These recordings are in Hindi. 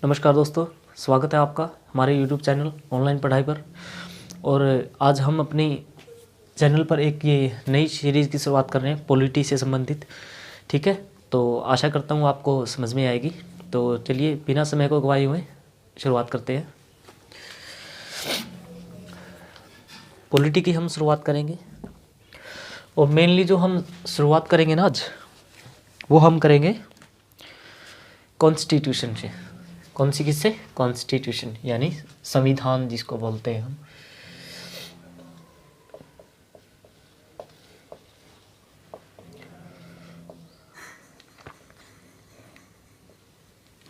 नमस्कार दोस्तों, स्वागत है आपका हमारे YouTube चैनल ऑनलाइन पढ़ाई पर। और आज हम अपनी चैनल पर एक ये नई सीरीज़ की शुरुआत कर रहे हैं पॉलिटी से संबंधित। ठीक है, तो आशा करता हूँ आपको समझ में आएगी। तो चलिए बिना समय को गवाए हुए शुरुआत करते हैं। पॉलिटी की हम शुरुआत करेंगे और मेनली जो हम शुरुआत करेंगे ना आज, वो हम करेंगे कॉन्स्टिट्यूशन से। कौन सी किससे? कॉन्स्टिट्यूशन यानी संविधान जिसको बोलते हैं हम।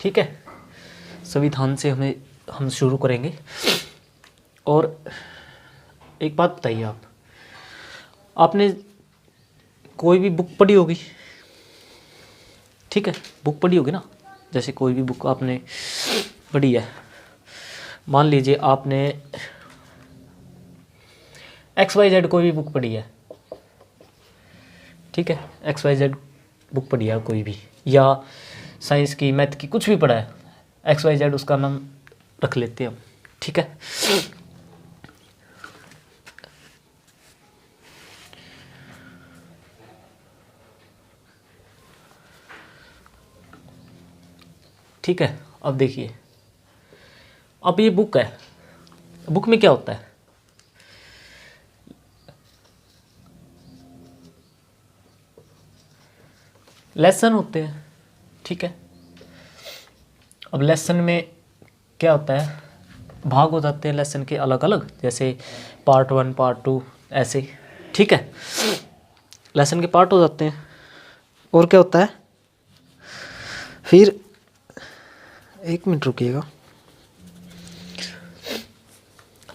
ठीक है, संविधान से हम शुरू करेंगे। और एक बात बताइए, आपने कोई भी बुक पढ़ी होगी। ठीक है, बुक पढ़ी होगी ना। जैसे कोई भी बुक आपने पढ़ी है, मान लीजिए आपने XYZ कोई भी बुक पढ़ी है। ठीक है, XYZ बुक पढ़ी है कोई भी, या साइंस की, मैथ की, कुछ भी पढ़ा है। XYZ उसका नाम रख लेते हैं हम। ठीक है, ठीक है। अब देखिए, अब ये बुक है। बुक में क्या होता है? लेसन होते हैं। ठीक है, अब लेसन में क्या होता है? भाग हो जाते हैं लेसन के अलग अलग, जैसे पार्ट 1, पार्ट 2 ऐसे। ठीक है, लेसन के पार्ट हो जाते हैं। और क्या होता है फिर? एक मिनट रुकिएगा।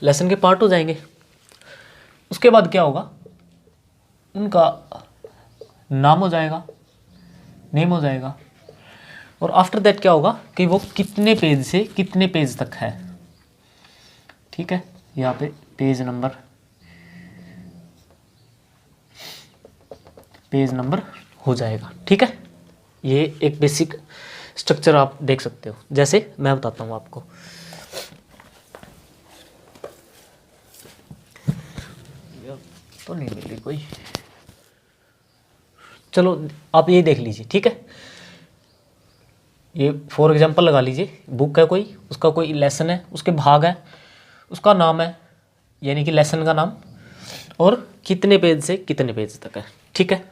लेसन के पार्ट हो जाएंगे, उसके बाद क्या होगा? उनका नाम हो जाएगा, नेम हो जाएगा। और आफ्टर दैट क्या होगा कि वो कितने पेज से कितने पेज तक है। ठीक है, यहाँ पे पेज नंबर हो जाएगा। ठीक है, ये एक बेसिक स्ट्रक्चर आप देख सकते हो। जैसे मैं बताता हूँ आपको। तो नहीं मिली कोई, चलो आप ये देख लीजिए। ठीक है, ये फॉर एग्जांपल लगा लीजिए, बुक है कोई, उसका कोई लेसन है, उसके भाग है, उसका नाम है यानी कि लेसन का नाम, और कितने पेज से कितने पेज तक है। ठीक है,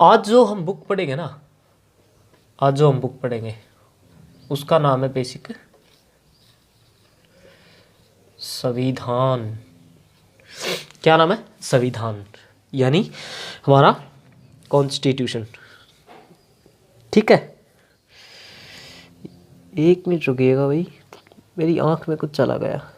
आज जो हम बुक पढ़ेंगे ना, उसका नाम है बेसिक संविधान। क्या नाम है? संविधान, यानी हमारा कॉन्स्टिट्यूशन। ठीक है, एक मिनट रुकिएगा भाई, मेरी आंख में कुछ चला गया।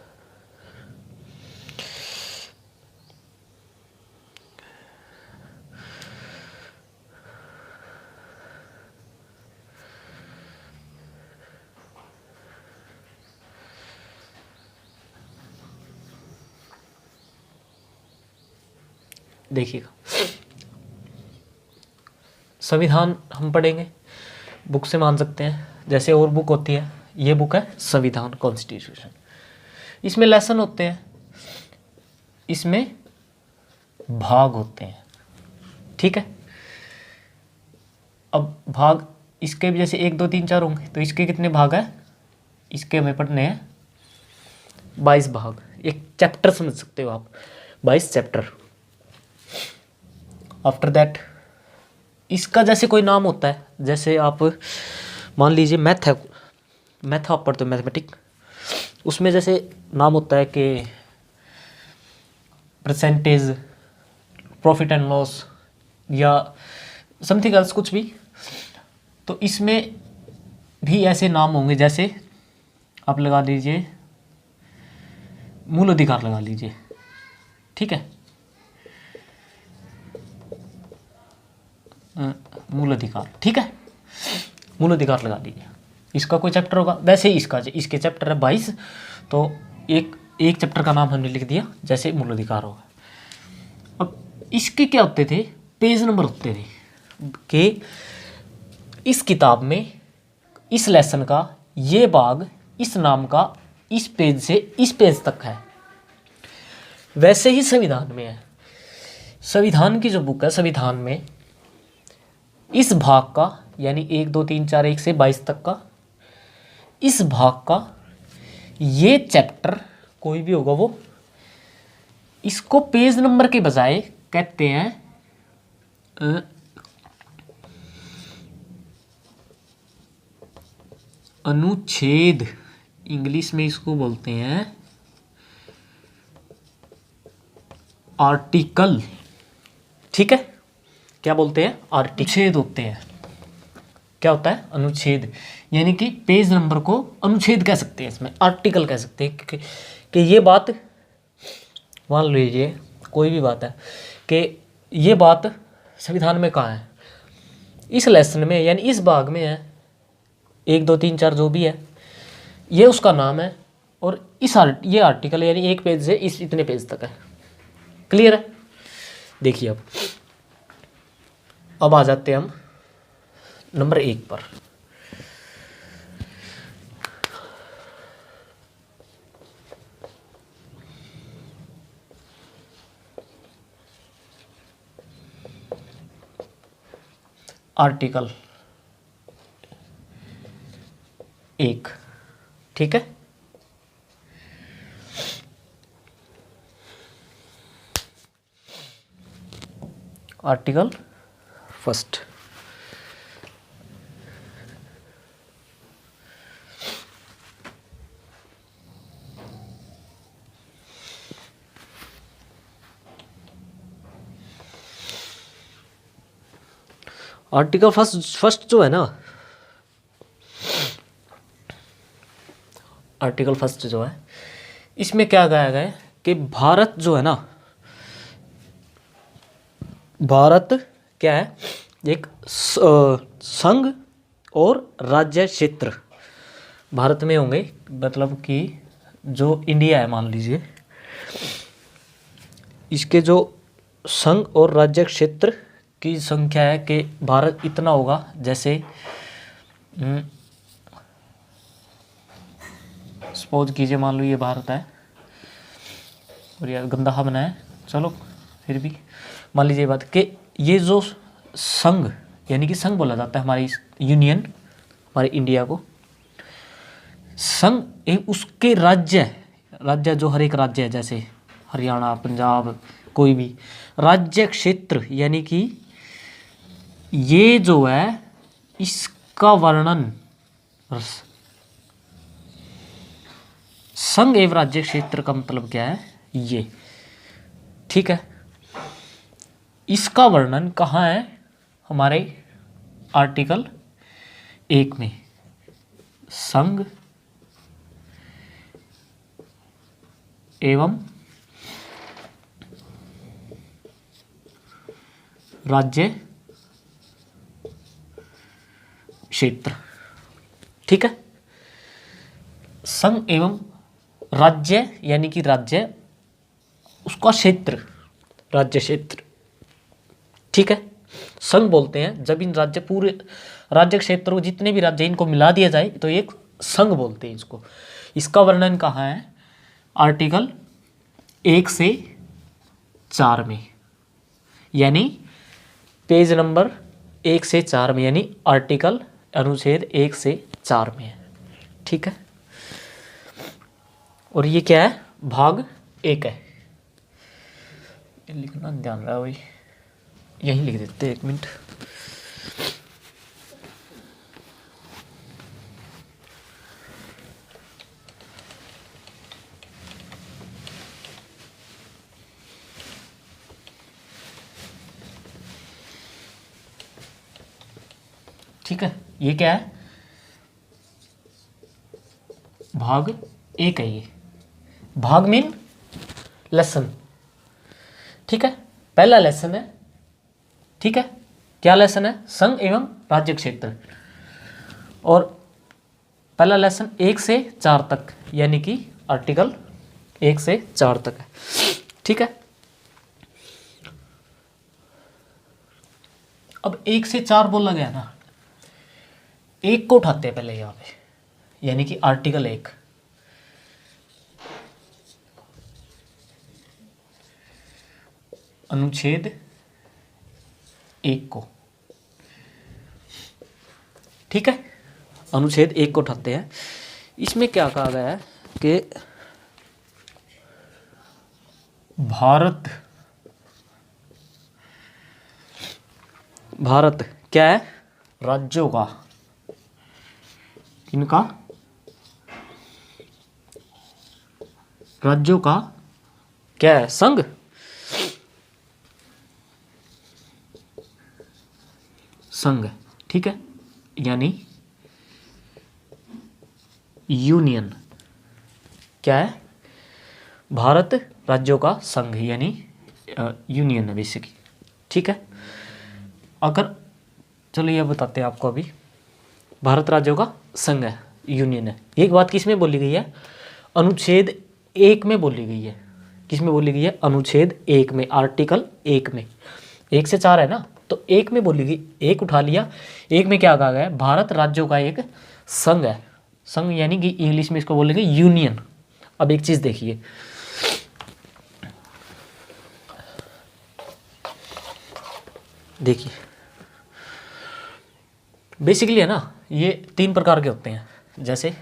देखिएगा, संविधान हम पढ़ेंगे, बुक से मान सकते हैं। जैसे और बुक होती है, ये बुक है संविधान, कॉन्स्टिट्यूशन। इसमें लेसन होते हैं, इसमें भाग होते हैं। ठीक है, अब भाग इसके भी जैसे 1, 2, 3, 4 होंगे, तो इसके कितने भाग हैं? इसके हमें पढ़ने हैं 22 भाग। एक चैप्टर समझ सकते हो आप, 22 चैप्टर। आफ्टर दैट इसका जैसे कोई नाम होता है, जैसे आप मान लीजिए मैथ है, मैथ आप पढ़ते हो, मैथमेटिक, उसमें जैसे नाम होता है कि परसेंटेज, प्रॉफिट एंड लॉस, या समथिंग एल्स, कुछ भी। तो इसमें भी ऐसे नाम होंगे, जैसे आप लगा लीजिए मूल अधिकार लगा लीजिए। ठीक है, मूल अधिकार। ठीक है, मूल अधिकार लगा लीजिए। इसका कोई चैप्टर होगा, वैसे ही इसके चैप्टर है 22, तो एक चैप्टर का नाम हमने लिख दिया, जैसे मूल अधिकार होगा। अब इसके क्या होते थे? पेज नंबर होते थे कि इस किताब में इस लेसन का ये भाग इस नाम का इस पेज से इस पेज तक है। वैसे ही संविधान में है। संविधान की जो बुक है, संविधान में इस भाग का यानी 1 2 3 4 1 से 22 तक का इस भाग का ये चैप्टर कोई भी होगा वो इसको पेज नंबर के बजाय कहते हैं अनुच्छेद। इंग्लिश में इसको बोलते हैं आर्टिकल। ठीक है, क्या बोलते हैं? अनुच्छेद होते हैं। क्या होता है? अनुच्छेद। यानी कि पेज नंबर को अनुच्छेद कह सकते हैं, इसमें आर्टिकल कह सकते हैं कि ये बात मान लीजिए कोई भी बात है कि ये बात संविधान में कहाँ है, इस लेसन में यानी इस भाग में है, 1 2 3 4 जो भी है ये उसका नाम है और ये आर्टिकल यानी एक पेज से इस इतने पेज तक है। क्लियर है? देखिए अब आ जाते हैं हम नंबर 1 पर। आर्टिकल 1। ठीक है, आर्टिकल फर्स्ट। आर्टिकल फर्स्ट जो है ना, आर्टिकल फर्स्ट जो है इसमें क्या कहा गया है कि भारत जो है ना, भारत क्या है? एक संघ और राज्य क्षेत्र भारत में होंगे। मतलब कि जो इंडिया है मान लीजिए, इसके जो संघ और राज्य क्षेत्र की संख्या है कि भारत इतना होगा। जैसे सपोज कीजिए मान लो ये भारत है और यार गंदा बना है, चलो फिर भी मान लीजिए बात कि ये जो संघ यानी कि संघ बोला जाता है हमारी यूनियन, हमारे इंडिया को संघ, उसके राज्य जो हर एक राज्य है, जैसे हरियाणा, पंजाब, कोई भी राज्य क्षेत्र, यानी कि ये जो है इसका वर्णन संघ एवं राज्य क्षेत्र का मतलब क्या है? ये। ठीक है, इसका वर्णन कहाँ है? हमारे आर्टिकल 1 में। संघ एवं राज्य क्षेत्र। ठीक है, संघ एवं राज्य यानी कि राज्य, उसका क्षेत्र राज्य क्षेत्र। ठीक है, संघ बोलते हैं जब इन राज्य पूरे राज्य क्षेत्र को जितने भी राज्य इनको मिला दिया जाए तो एक संघ बोलते हैं इसको। इसका वर्णन कहाँ है? आर्टिकल 1 से 4 में, यानी पेज नंबर 1 से 4 में, यानी आर्टिकल अनुच्छेद 1 से 4 में है। ठीक है, और ये क्या है? भाग 1 है। लिखना ध्यान रहा भाई, यहीं लिख देते 1 मिनट। ठीक है, ये क्या है? भाग 1 है ये। भाग मीन लेसन। ठीक है, पहला लेसन है। ठीक है, क्या लेसन है? संघ एवं राज्य क्षेत्र। और पहला लेसन 1 से 4 तक, यानी कि आर्टिकल 1 से 4 तक है। ठीक है, अब 1 से 4 बोला गया ना, एक को उठाते हैं पहले यहाँ पे, यानी कि आर्टिकल 1। अनुच्छेद 1 को, ठीक है, अनुच्छेद 1 को उठाते हैं। इसमें क्या कहा गया है कि भारत क्या है, राज्यों का, किनका, राज्यों का क्या है, संघ, संघ, ठीक है, यानी यूनियन, क्या है, भारत राज्यों का संघ यानी यूनियन है बेसिकली, ठीक है। अगर चलो ये बताते हैं आपको, अभी भारत राज्यों का संघ है, यूनियन है। एक बात किस में बोली गई है, अनुच्छेद 1 में बोली गई है। किस में बोली गई है, अनुच्छेद 1 में, आर्टिकल 1 में। 1 से 4 है ना, तो 1 में बोली गई, 1 उठा लिया। 1 में क्या कहा गया है, भारत राज्यों का एक संघ है। संघ यानी कि इंग्लिश में इसको बोलेंगे यूनियन। अब एक चीज देखिए, देखिए बेसिकली है ना, ये 3 प्रकार के होते हैं। जैसे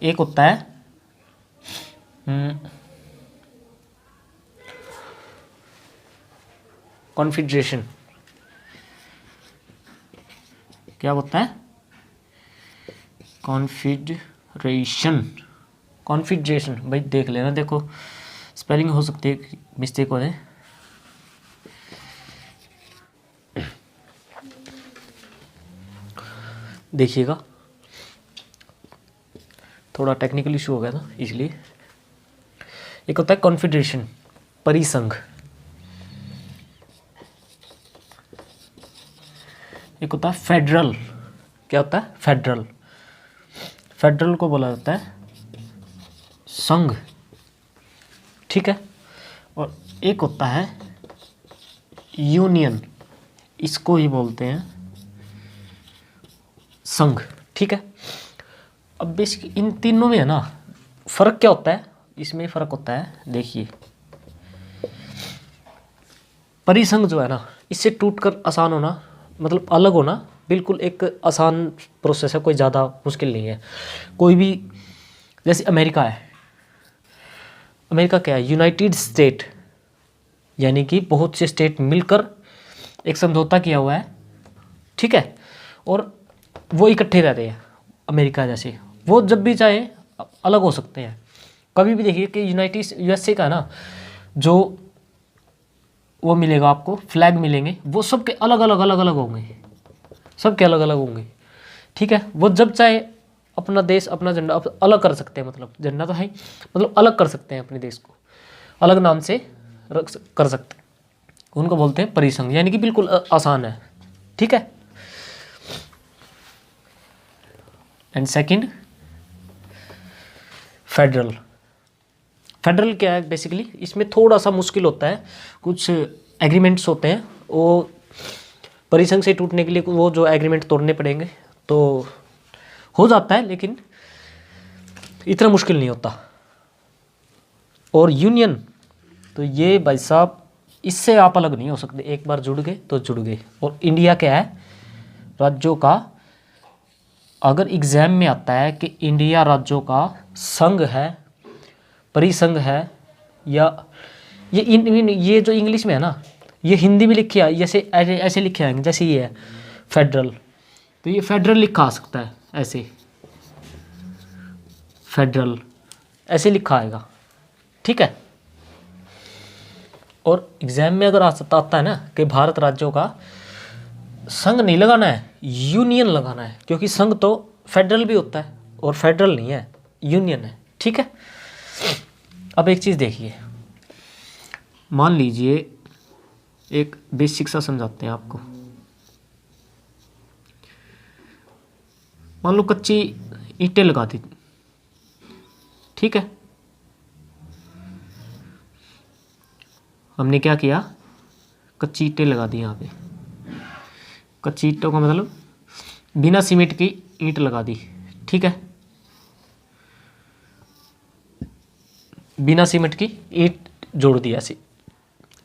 एक होता है कॉन्फेडरेशन। क्या होता है, कॉन्फेडरेशन। कॉन्फेडरेशन भाई देख लेना, देखो स्पेलिंग हो सकती है मिस्टेक हो जाए। देखिएगा थोड़ा टेक्निकल इशू हो गया था इसलिए। एक होता है कॉन्फेडरेशन, परिसंघ। एक होता है फेडरल। क्या होता है, फेडरल। फेडरल को बोला जाता है संघ, ठीक है। और एक होता है यूनियन, इसको ही बोलते हैं संघ, ठीक है। अब बेसिक इन तीनों में है ना फर्क क्या होता है, इसमें फर्क होता है, देखिए परिसंघ जो है ना, इससे टूटकर आसान होना, मतलब अलग होना बिल्कुल एक आसान प्रोसेस है, कोई ज़्यादा मुश्किल नहीं है। कोई भी, जैसे अमेरिका है, अमेरिका क्या है, यूनाइटेड स्टेट, यानी कि बहुत से स्टेट मिलकर एक समझौता किया हुआ है, ठीक है। और वो इकट्ठे रहते हैं, अमेरिका जैसे। वो जब भी चाहे अलग हो सकते हैं कभी भी। देखिए कि यूएसए का ना जो वो मिलेगा आपको, फ्लैग मिलेंगे, वो सबके अलग अलग अलग अलग होंगे, सबके अलग अलग होंगे, ठीक है। वो जब चाहे अपना देश, अपना झंडा अलग कर सकते हैं, मतलब झंडा तो है ही, मतलब अलग कर सकते हैं अपने देश को, अलग नाम से कर सकते हैं। उनको बोलते हैं परिसंघ, यानी कि बिल्कुल आसान है, ठीक है। And second federal. फेडरल क्या है बेसिकली, इसमें थोड़ा सा मुश्किल होता है, कुछ एग्रीमेंट्स होते हैं, वो परिसंघ से टूटने के लिए वो जो एग्रीमेंट तोड़ने पड़ेंगे, तो हो जाता है, लेकिन इतना मुश्किल नहीं होता। और यूनियन, तो ये भाई साहब इससे आप अलग नहीं हो सकते, एक बार जुड़ गए तो जुड़ गए। और इंडिया क्या है, राज्यों का, अगर एग्जाम में आता है कि इंडिया राज्यों का संघ है, परिसंघ है, या ये जो इंग्लिश में है ना, ये हिंदी में लिखे है, जैसे ऐसे लिखे आएंगे, जैसे ये है फेडरल, तो ये फेडरल लिखा आ सकता है, ऐसे फेडरल ऐसे लिखा आएगा, ठीक है। और एग्जाम में अगर आता है ना कि भारत राज्यों का संघ नहीं लगाना है, यूनियन लगाना है, क्योंकि संघ तो फेडरल भी होता है और फेडरल नहीं है, यूनियन है, ठीक है। अब एक चीज़ देखिए, मान लीजिए एक बेसिक सा समझाते हैं आपको। मान लो कच्ची ईंटें लगा दी, ठीक है। हमने क्या किया, कच्ची ईंटें लगा दी यहाँ पे। कच्ची ईंटों का मतलब बिना सीमेंट की ईंट लगा दी, ठीक है, बिना सीमेंट की ईंट जोड़ दी ऐसे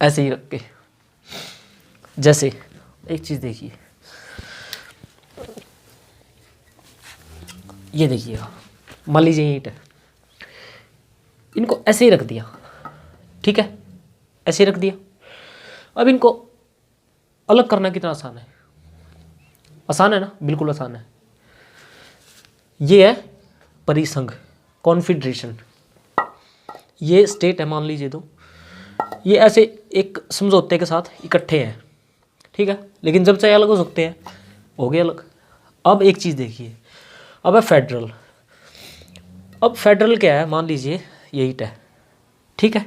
ऐसे ही रख के। जैसे एक चीज़ देखिए, ये देखिएगा, मान लीजिए ईंट है, इनको ऐसे ही रख दिया, ठीक है, ऐसे ही रख दिया। अब इनको अलग करना कितना आसान है, आसान है ना, बिल्कुल आसान है। ये है परिसंघ, कॉन्फेडरेशन, ये स्टेट है मान लीजिए, तो ये ऐसे एक समझौते के साथ इकट्ठे हैं, ठीक है, लेकिन जब चाहे अलग हो सकते हैं, हो गए अलग। अब एक चीज़ देखिए, अब है फेडरल। अब फेडरल क्या है, मान लीजिए ये ईंट है, ठीक है,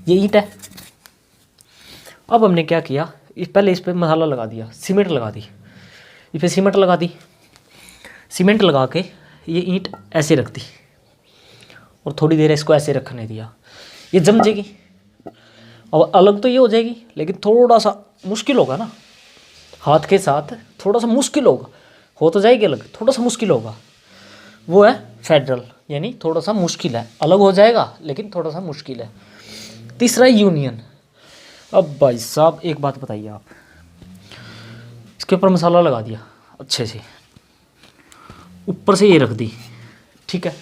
ये ईंट है। अब हमने क्या किया, पहले इस पर मसाला लगा दिया, सीमेंट लगा दी, इस पर सीमेंट लगा दी, सीमेंट लगा के ये ईंट ऐसे रख दी और थोड़ी देर इसको ऐसे रखने दिया, ये जम जाएगी। अब अलग तो ये हो जाएगी, लेकिन थोड़ा सा मुश्किल होगा ना, हाथ के साथ थोड़ा सा मुश्किल होगा, हो तो जाएगी अलग, थोड़ा सा मुश्किल होगा, वो है फेडरल, यानी थोड़ा सा मुश्किल है, अलग हो जाएगा लेकिन थोड़ा सा मुश्किल है। तीसरा यूनियन। अब भाई साहब एक बात बताइए आप, इसके ऊपर मसाला लगा दिया अच्छे से, ऊपर से ये रख दी, ठीक है,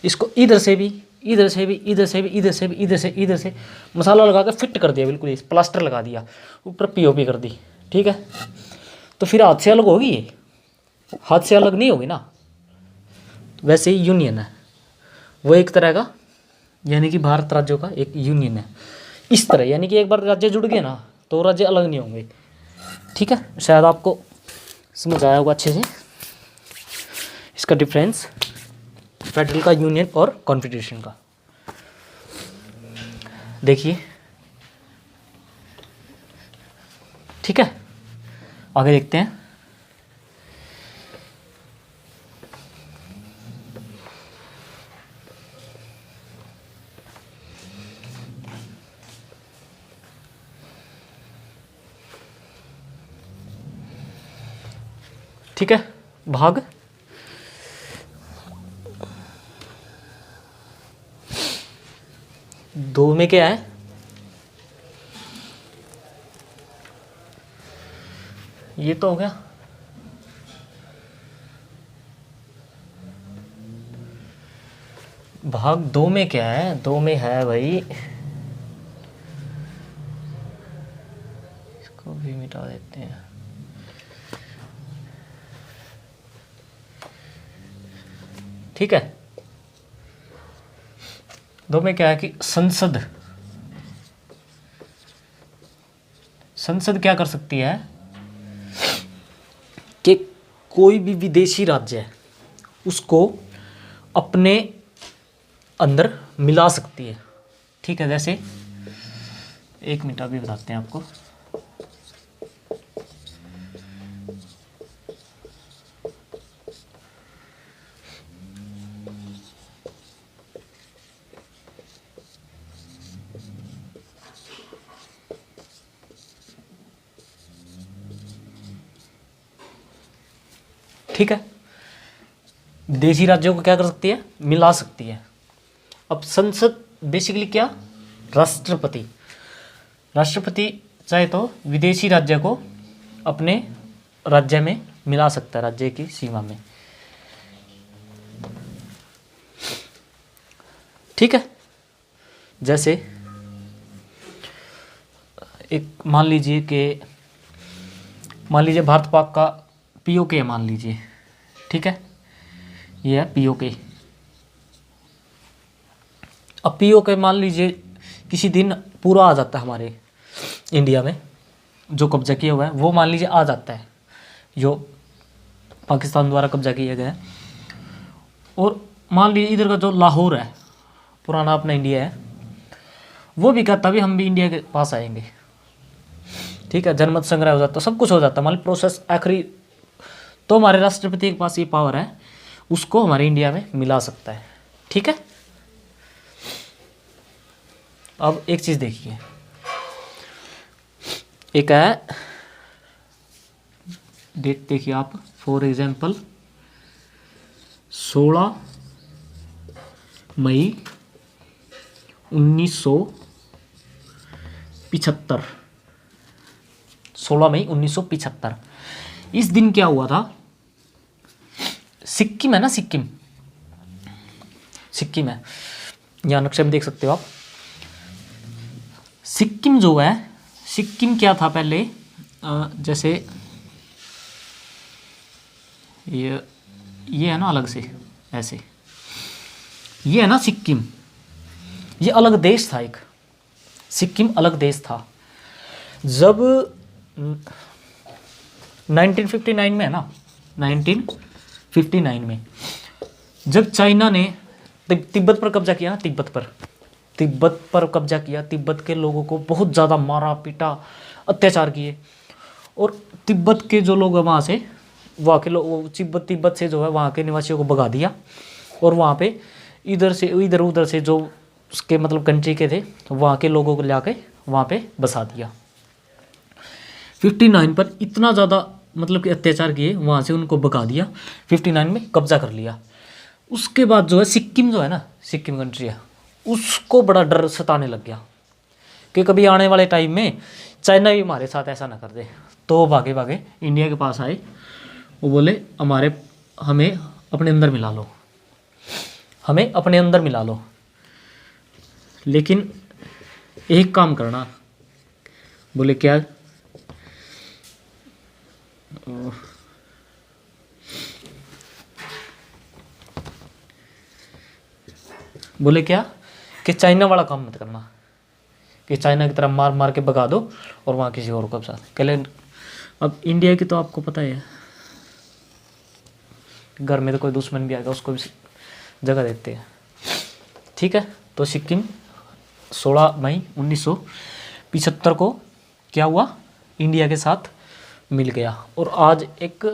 इसको इधर से भी इधर से भी इधर से भी इधर से भी इधर से मसाला लगा के फिट कर दिया, बिल्कुल प्लास्टर लगा दिया, ऊपर पीओपी कर दी, ठीक है। तो फिर हाथ से अलग होगी ये, हाथ से अलग नहीं होगी ना। वैसे ही यूनियन है, वो एक तरह का, यानी कि भारत राज्यों का एक यूनियन है इस तरह, यानी कि एक बार राज्य जुड़ गए ना तो राज्य अलग नहीं होंगे, ठीक है। शायद आपको समझ आया होगा अच्छे से इसका डिफरेंस फेडरल का, यूनियन और कॉन्फेडरेशन का। देखिए, ठीक है, आगे देखते हैं। ठीक है, भाग दो में क्या है, ये तो हो गया। भाग दो में क्या है, दो में है भाई, इसको भी मिटा देते हैं। ठीक है, दो में क्या है कि संसद, संसद क्या कर सकती है कि कोई भी विदेशी राज्य है उसको अपने अंदर मिला सकती है, ठीक है। जैसे एक मिनट अभी बताते हैं आपको। ठीक है, विदेशी राज्यों को क्या कर सकती है, मिला सकती है। अब संसद बेसिकली क्या, राष्ट्रपति, राष्ट्रपति चाहे तो विदेशी राज्य को अपने राज्य में मिला सकता है, राज्य की सीमा में, ठीक है। जैसे एक मान लीजिए कि, मान लीजिए भारत पाक का पीओके मान लीजिए, ठीक है, ये है पीओके। अब पीओके मान लीजिए किसी दिन पूरा आ जाता है हमारे इंडिया में, जो कब्जा किया हुआ है वो मान लीजिए आ जाता है, जो पाकिस्तान द्वारा कब्जा किया गया है। और मान लीजिए इधर का जो लाहौर है, पुराना अपना इंडिया है, वो भी कहता भी हम भी इंडिया के पास आएंगे, ठीक है, जनमत संग्रह हो जाता, सब कुछ हो जाता, मान ली प्रोसेस आखिरी, तो हमारे राष्ट्रपति के पास ये पावर है, उसको हमारे इंडिया में मिला सकता है, ठीक है। अब एक चीज देखिए, एक है डेट देखिए आप, फॉर एग्जाम्पल 16 मई 1975, 16 मई 1975। इस दिन क्या हुआ था, सिक्किम है ना, सिक्किम है, यहाँ नक्शे में देख सकते हो आप। सिक्किम जो है, सिक्किम क्या था पहले, जैसे ये है ना अलग से, ऐसे ये है ना सिक्किम, ये अलग देश था एक, सिक्किम अलग देश था। जब 1959 में है ना, 1959 में जब चाइना ने तिब्बत पर कब्जा किया, तिब्बत पर कब्जा किया, तिब्बत के लोगों को बहुत ज़्यादा मारा पीटा, अत्याचार किए, और तिब्बत के जो लोग हैं वहाँ से, वहाँ के लोग तिब्बत से जो है वहाँ के निवासियों को भगा दिया, और वहाँ पे इधर उधर से जो उसके मतलब कंट्री के थे वहाँ के लोगों को लाके वहाँ पे बसा दिया। 59 पर इतना ज़्यादा मतलब कि अत्याचार किए, वहाँ से उनको भगा दिया, 59 में कब्जा कर लिया। उसके बाद जो है सिक्किम जो है ना, सिक्किम कंट्री है, उसको बड़ा डर सताने लग गया कि कभी आने वाले टाइम में चाइना भी हमारे साथ ऐसा ना कर दे। तो वो भागे भागे इंडिया के पास आए, वो बोले हमें अपने अंदर मिला लो, हमें अपने अंदर मिला लो, लेकिन एक काम करना। बोले क्या, बोले क्या कि चाइना वाला काम मत करना, कि चाइना की तरह मार मार के भगा दो और वहाँ किसी और को कब्जा कर ले। अब इंडिया की तो आपको पता ही है, घर में तो कोई दुश्मन भी आएगा उसको भी जगह देते हैं। ठीक है, तो सिक्किम 16 मई 1975 को क्या हुआ, इंडिया के साथ मिल गया। और आज एक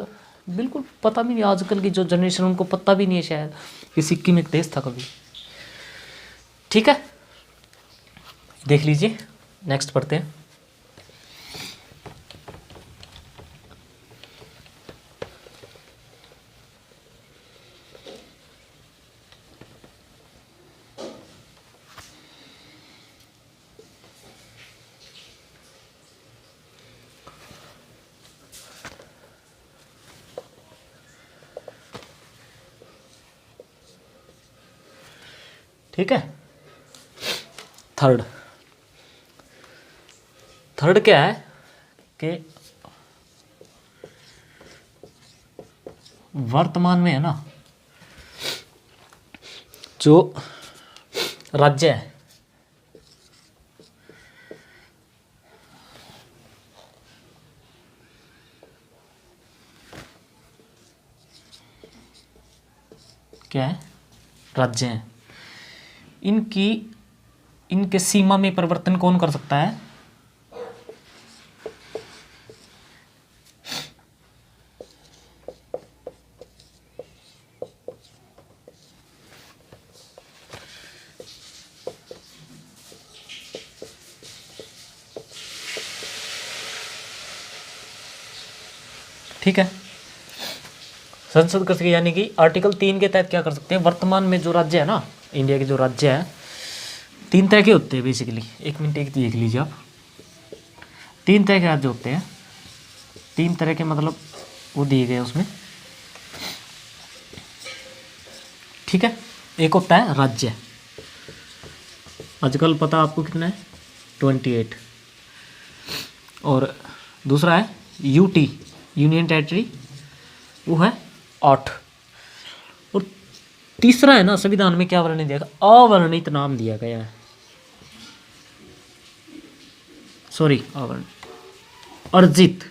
बिल्कुल पता भी नहीं, आजकल की जो जनरेशन उनको पता भी नहीं है शायद कि सिक्किम एक देश था कभी। ठीक है, देख लीजिए, नेक्स्ट पढ़ते हैं। ठीक है, थर्ड क्या है कि वर्तमान में है ना जो राज्य है, क्या है, राज्य हैं, इनके सीमा में परिवर्तन कौन कर सकता है, ठीक है। संसद कर सके, यानी कि आर्टिकल 3 के तहत क्या कर सकते हैं, वर्तमान में जो राज्य है ना, इंडिया के जो राज्य है 3 तरह के होते हैं बेसिकली। एक मिनट एक देख लीजिए आप, 3 तरह के राज्य होते हैं, 3 तरह के मतलब वो दिए गए उसमें। ठीक है, एक होता है राज्य, आजकल पता आपको कितना है 28, और दूसरा है यूटी यूनियन टेरिटरी, वो है 8, और तीसरा है ना संविधान में क्या वर्णन दिया गया, अवर्णित नाम दिया गया है, सॉरी अवर्णित, अर्जित,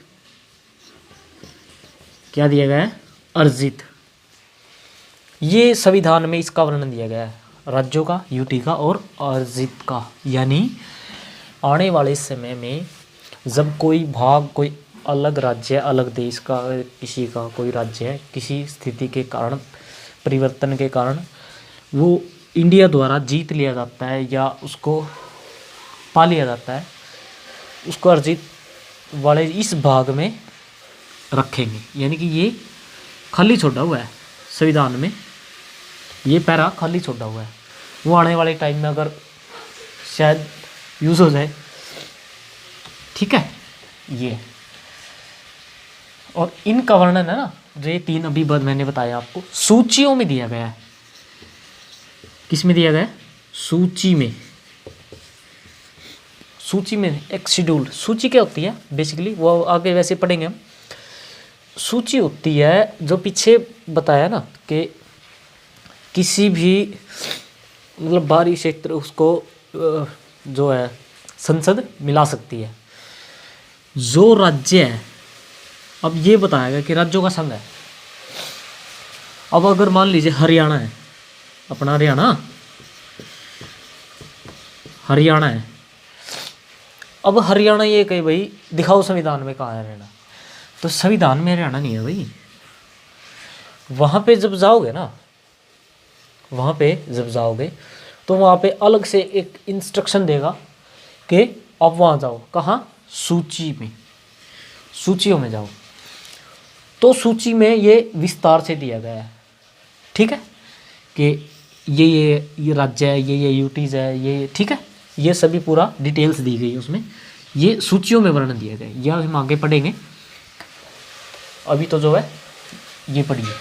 क्या दिया गया है, अर्जित। ये संविधान में इसका वर्णन दिया गया है, राज्यों का, यूटी का और अर्जित का। यानी आने वाले समय में जब कोई भाग, कोई अलग राज्य, अलग देश का, किसी का कोई राज्य है, किसी स्थिति के कारण, परिवर्तन के कारण वो इंडिया द्वारा जीत लिया जाता है या उसको पा लिया जाता है, उसको अर्जित वाले इस भाग में रखेंगे, यानी कि ये खाली छोड़ा हुआ है संविधान में, ये पैरा खाली छोड़ा हुआ है, वो आने वाले टाइम में अगर शायद यूज़ हो जाए, ठीक है। ये और इनका वर्णन है ना, जो ये 3 अभी बाद मैंने बताया आपको, सूचियों में दिया गया है। किस में दिया गया है? सूची में। सूची में एक शेड्यूल। सूची क्या होती है बेसिकली, वो आगे वैसे पढ़ेंगे हम। सूची होती है जो पीछे बताया ना कि किसी भी मतलब बाहरी क्षेत्र उसको जो है संसद मिला सकती है। जो राज्य है, अब ये बताया गया कि राज्यों का संघ है। अब अगर मान लीजिए हरियाणा है, अपना हरियाणा है। अब हरियाणा ये कहे भाई दिखाओ संविधान में कहाँ है हरियाणा, तो संविधान में हरियाणा नहीं है भाई। वहाँ पे जब जाओगे ना, वहाँ पे जब जाओगे तो वहाँ पे अलग से एक इंस्ट्रक्शन देगा कि अब वहाँ जाओ, कहाँ? सूची में, सूचियों में जाओ। तो सूची में ये विस्तार से दिया गया है, ठीक है, कि ये राज्य है, ये यूटीज़ है, ये, ठीक है, ये सभी पूरा डिटेल्स दी गई है उसमें, ये सूचियों में वर्णन दिया गया है। यह हम आगे पढ़ेंगे, अभी तो जो है ये पढ़िए।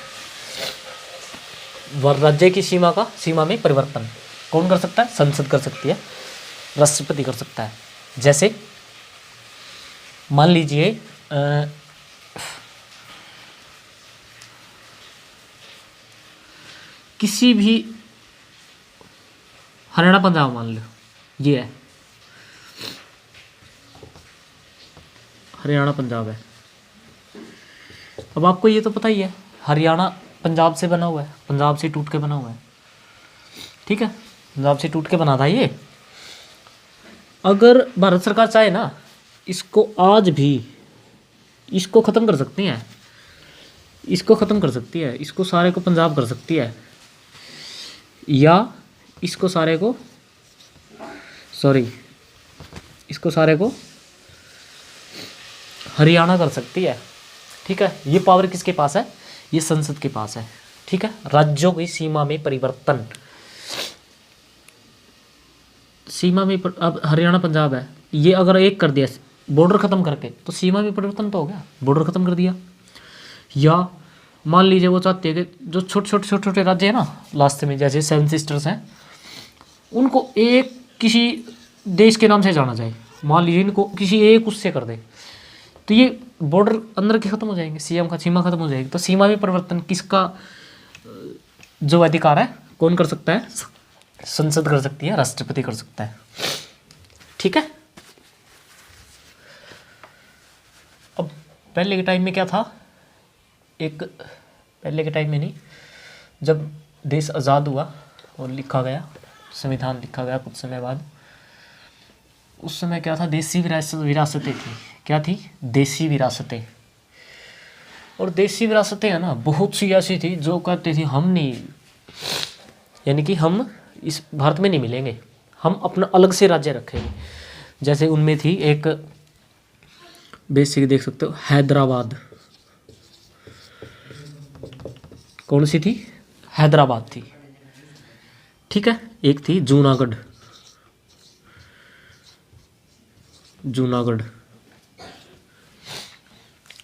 राज्य की सीमा में परिवर्तन कौन कर सकता है? संसद कर सकती है, राष्ट्रपति कर सकता है। जैसे मान लीजिए किसी भी हरियाणा पंजाब मान लो, ये है हरियाणा पंजाब है। अब आपको ये तो पता ही है हरियाणा पंजाब से बना हुआ है, पंजाब से टूट के बना हुआ है, ठीक है, पंजाब से टूट के बना था ये। अगर भारत सरकार चाहे ना, इसको आज भी इसको ख़त्म कर सकती है, इसको ख़त्म कर सकती है, इसको सारे को पंजाब कर सकती है, या इसको सारे को इसको सारे को हरियाणा कर सकती है, ठीक है। ये पावर किसके पास है? ये संसद के पास है, ठीक है। राज्यों की सीमा में परिवर्तन, सीमा में अब हरियाणा पंजाब है, ये अगर एक कर दिया बॉर्डर ख़त्म करके, तो सीमा में परिवर्तन तो हो गया, बॉर्डर ख़त्म कर दिया। या मान लीजिए वो चाहते हैं कि जो छोटे राज्य है ना लास्ट में, जैसे 7 सिस्टर्स हैं, उनको एक किसी देश के नाम से जाना जाए, मान लीजिए इनको किसी एक उससे कर दे, तो ये बॉर्डर अंदर के ख़त्म हो जाएंगे, सीएम का सीमा ख़त्म हो जाएगी। तो सीमा में परिवर्तन किसका जो अधिकार है, कौन कर सकता है? संसद कर सकती है, राष्ट्रपति कर सकता है, ठीक है। अब पहले के टाइम में क्या था, पहले के टाइम में नहीं, जब देश आज़ाद हुआ और लिखा गया, संविधान लिखा गया कुछ समय बाद, उस समय क्या था, देसी विरासतें थी। क्या थी? देसी विरासतें। और देसी विरासतें है ना, बहुत सी ऐसी थी जो कहते थी हम नहीं, यानी कि हम इस भारत में नहीं मिलेंगे, हम अपना अलग से राज्य रखेंगे। जैसे उनमें थी एक बेसिक देख सकते हो, हैदराबाद। कौन सी थी? हैदराबाद थी, ठीक है। एक थी जूनागढ़,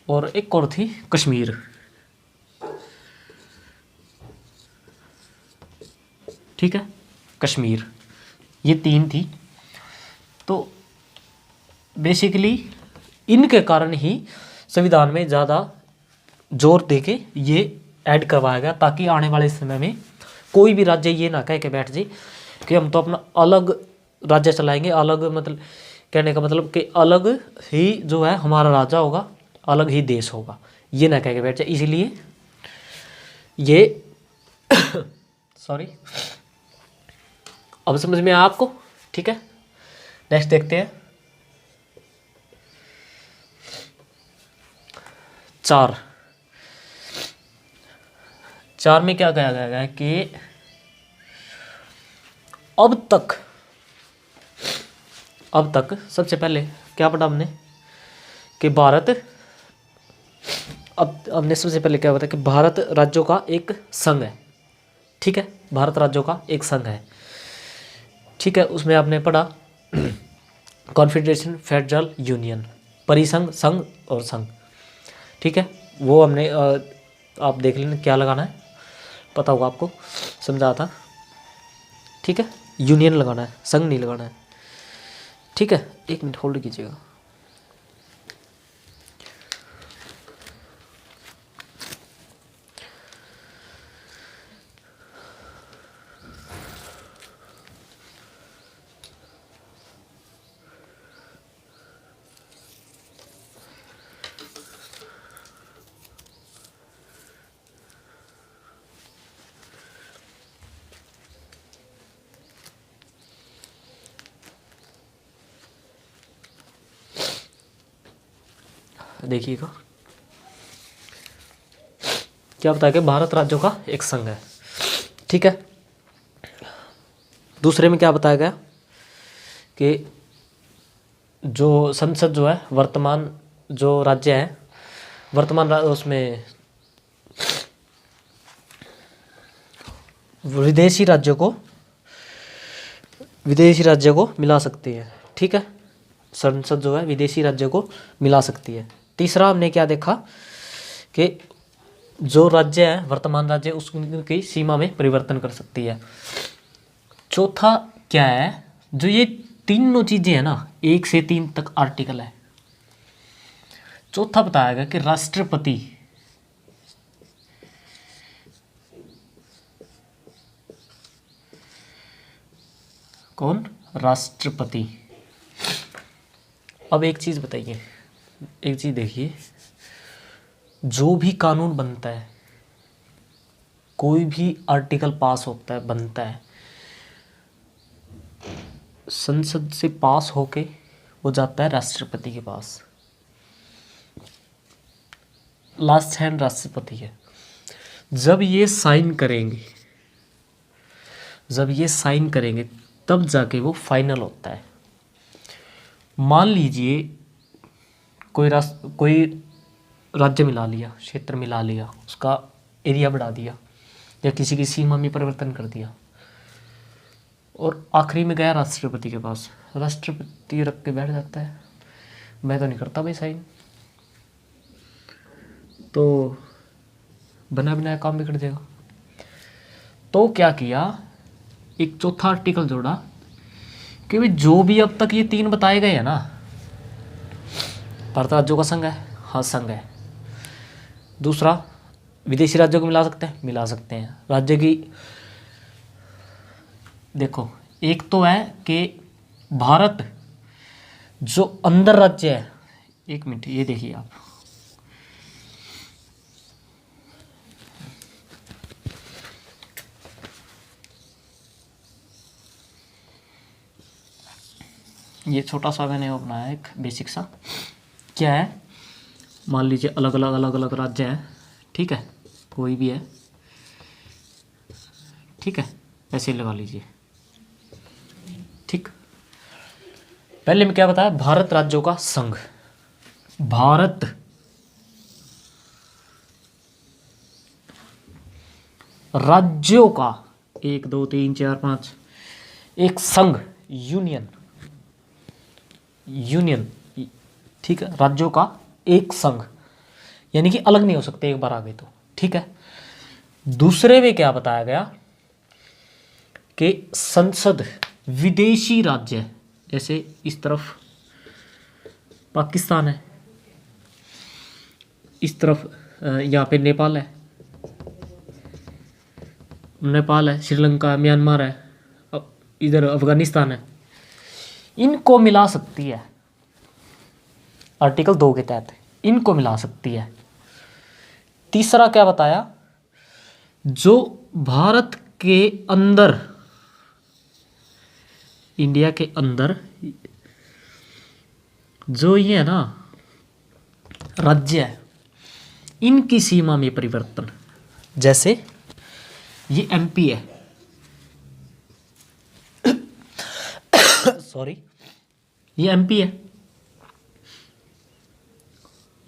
और एक और थी कश्मीर, ठीक है, कश्मीर। ये 3 थी। तो बेसिकली इनके कारण ही संविधान में ज़्यादा जोर देके ये ऐड करवाया गया, ताकि आने वाले समय में कोई भी राज्य ये ना कह के बैठ जाए कि हम तो अपना अलग राज्य चलाएंगे, अलग, मतलब कहने का मतलब कि अलग ही जो है हमारा राज्य होगा, अलग ही देश होगा, ये ना कह के बैठ जाए। इसीलिए ये सॉरी, अब समझ में आया आपको, ठीक है। नेक्स्ट देखते हैं 4 में क्या कहा गया है कि अब तक सबसे पहले क्या पढ़ा हमने कि भारत अब सबसे पहले क्या होता है कि भारत राज्यों का एक संघ है, ठीक है, भारत राज्यों का एक संघ है, ठीक है। उसमें आपने पढ़ा कॉन्फेडरेशन, फेडरल, यूनियन, परिसंघ, संघ और संघ, ठीक है। वो हमने आप देख लेना क्या लगाना है, पता होगा आपको, समझा था, ठीक है। यूनियन लगाना है, संघ नहीं लगाना है, ठीक है। 1 मिनट होल्ड कीजिएगा। देखिएगा क्या बताया कि भारत राज्यों का एक संघ है, ठीक है। दूसरे में क्या बताया गया कि जो संसद जो है, वर्तमान जो राज्य है, वर्तमान उसमें विदेशी राज्यों को मिला सकती है, ठीक है। संसद जो है विदेशी राज्यों को मिला सकती है। तीसरा हमने क्या देखा कि जो राज्य है, वर्तमान राज्य, उसकी सीमा में परिवर्तन कर सकती है। चौथा क्या है, जो ये तीनों चीजें है ना, 1 से 3 तक आर्टिकल है। चौथा बताया गया कि राष्ट्रपति कौन, राष्ट्रपति। अब एक चीज बताइए, एक चीज देखिए, जो भी कानून बनता है, कोई भी आर्टिकल पास होता है, बनता है, संसद से पास होके वो जाता है राष्ट्रपति के पास। लास्ट हैंड राष्ट्रपति है। जब ये साइन करेंगे तब जाके वो फाइनल होता है। मान लीजिए कोई राज्य मिला लिया, क्षेत्र मिला लिया, उसका एरिया बढ़ा दिया या किसी की सीमा में परिवर्तन कर दिया, और आखिरी में गया राष्ट्रपति के पास। राष्ट्रपति रख के बैठ जाता है, मैं तो नहीं करता भाई साइन, तो बना बनाया काम बिगड़ जाएगा। तो क्या किया, एक चौथा आर्टिकल जोड़ा कि भाई जो भी अब तक ये 3 बताए गए हैं ना, भारत राज्यों का संघ है, हाँ संघ है। दूसरा, विदेशी राज्यों को मिला सकते हैं राज्य की। देखो, एक तो है कि भारत जो अंदर राज्य है, 1 मिनट ये देखिए आप, ये छोटा सा मैंने वो बनाया एक बेसिक सा। क्या है, मान लीजिए अलग अलग राज्य हैं, ठीक है, कोई भी है, ठीक है, ऐसे लगा लीजिए, ठीक। पहले में क्या बताया, भारत राज्यों का संघ, भारत राज्यों का 1 2 3 4 5 एक संघ, यूनियन, ठीक है, राज्यों का एक संघ, यानी कि अलग नहीं हो सकते एक बार आ गए तो, ठीक है। दूसरे में क्या बताया गया कि संसद विदेशी राज्य, जैसे इस तरफ पाकिस्तान है, इस तरफ यहाँ पे नेपाल है, श्रीलंका है, म्यांमार है, इधर अफगानिस्तान है, इनको मिला सकती है आर्टिकल 2 के तहत, इनको मिला सकती है। तीसरा क्या बताया, जो भारत के अंदर, इंडिया के अंदर जो ये है ना राज्य है, इनकी सीमा में परिवर्तन, जैसे ये एमपी है सॉरी, ये एमपी है,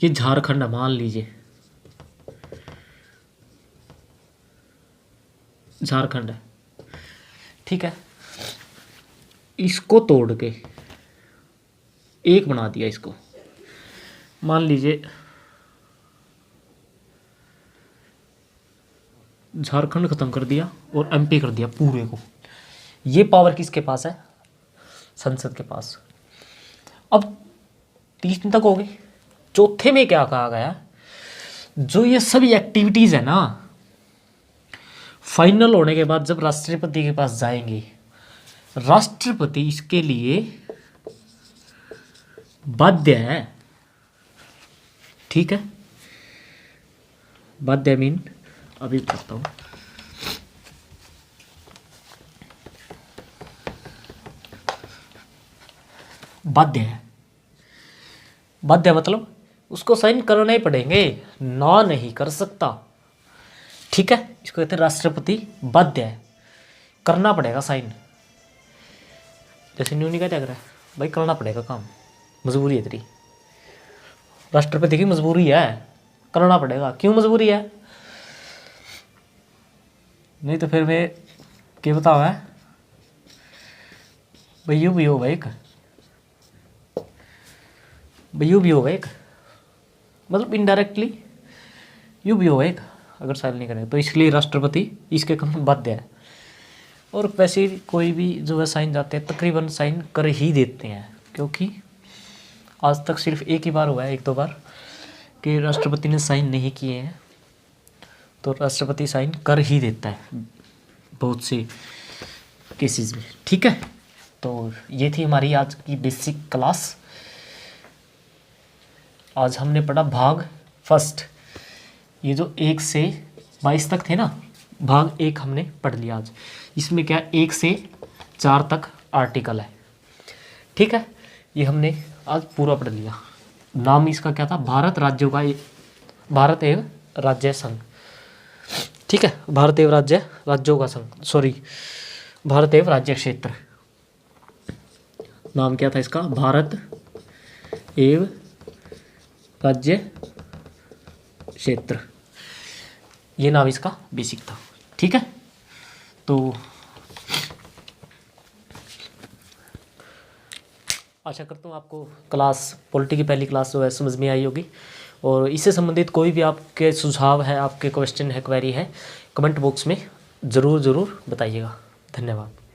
ये झारखंड है मान लीजिए, झारखंड है, ठीक है। इसको तोड़ के एक बना दिया इसको, मान लीजिए झारखंड खत्म कर दिया और एमपी कर दिया पूरे को। ये पावर किसके पास है? संसद के पास। अब 3 तक हो गई। चौथे में क्या कहा गया? जो ये सभी एक्टिविटीज है ना, फाइनल होने के बाद जब राष्ट्रपति के पास जाएंगे, राष्ट्रपति इसके लिए बाध्य है, ठीक है। बाध्य मीन अभी बताता हूं। बाध्य है, बाध्य मतलब उसको साइन करना ही पड़ेंगे, ना नहीं कर सकता, ठीक है। इसको कहते हैं राष्ट्रपति बाध्य है, करना पड़ेगा साइन। जैसे न्यूनी क्या रहा है, भाई करना पड़ेगा काम, मजबूरी है तेरी, राष्ट्रपति की मजबूरी है, करना पड़ेगा। क्यों मजबूरी है? नहीं तो फिर मैं क्या बताओ है भाई, यू भी होगा एक, भाई यू भी होगा एक, मतलब इनडायरेक्टली यू भी होगा एक, अगर साइन नहीं करें तो। इसलिए राष्ट्रपति इसके कारण बाध्य है। और वैसे कोई भी जो है साइन जाते हैं तकरीबन साइन कर ही देते हैं, क्योंकि आज तक सिर्फ एक ही बार हुआ है, 1-2 बार कि राष्ट्रपति ने साइन नहीं किए हैं, तो राष्ट्रपति साइन कर ही देता है बहुत से केसेस में, ठीक है। तो ये थी हमारी आज की बेसिक क्लास। आज हमने पढ़ा भाग फर्स्ट, ये जो 1 से 22 तक थे ना, भाग 1 हमने पढ़ लिया आज। इसमें क्या 1 से 4 तक आर्टिकल है, ठीक है। ये हमने आज पूरा पढ़ लिया। नाम इसका क्या था? भारत राज्यों का, भारत एवं राज्य संघ, ठीक है। भारत एवं राज्यों का संघ, सॉरी, भारत एवं राज्य क्षेत्र। नाम क्या था इसका? भारत एवं राज्य क्षेत्र, ये नाम इसका बेसिक था, ठीक है। तो आशा करता हूँ आपको क्लास पॉलिटी की पहली क्लास जो है समझ में आई होगी। और इससे संबंधित कोई भी आपके सुझाव है, आपके क्वेश्चन है, क्वेरी है, कमेंट बॉक्स में ज़रूर बताइएगा। धन्यवाद।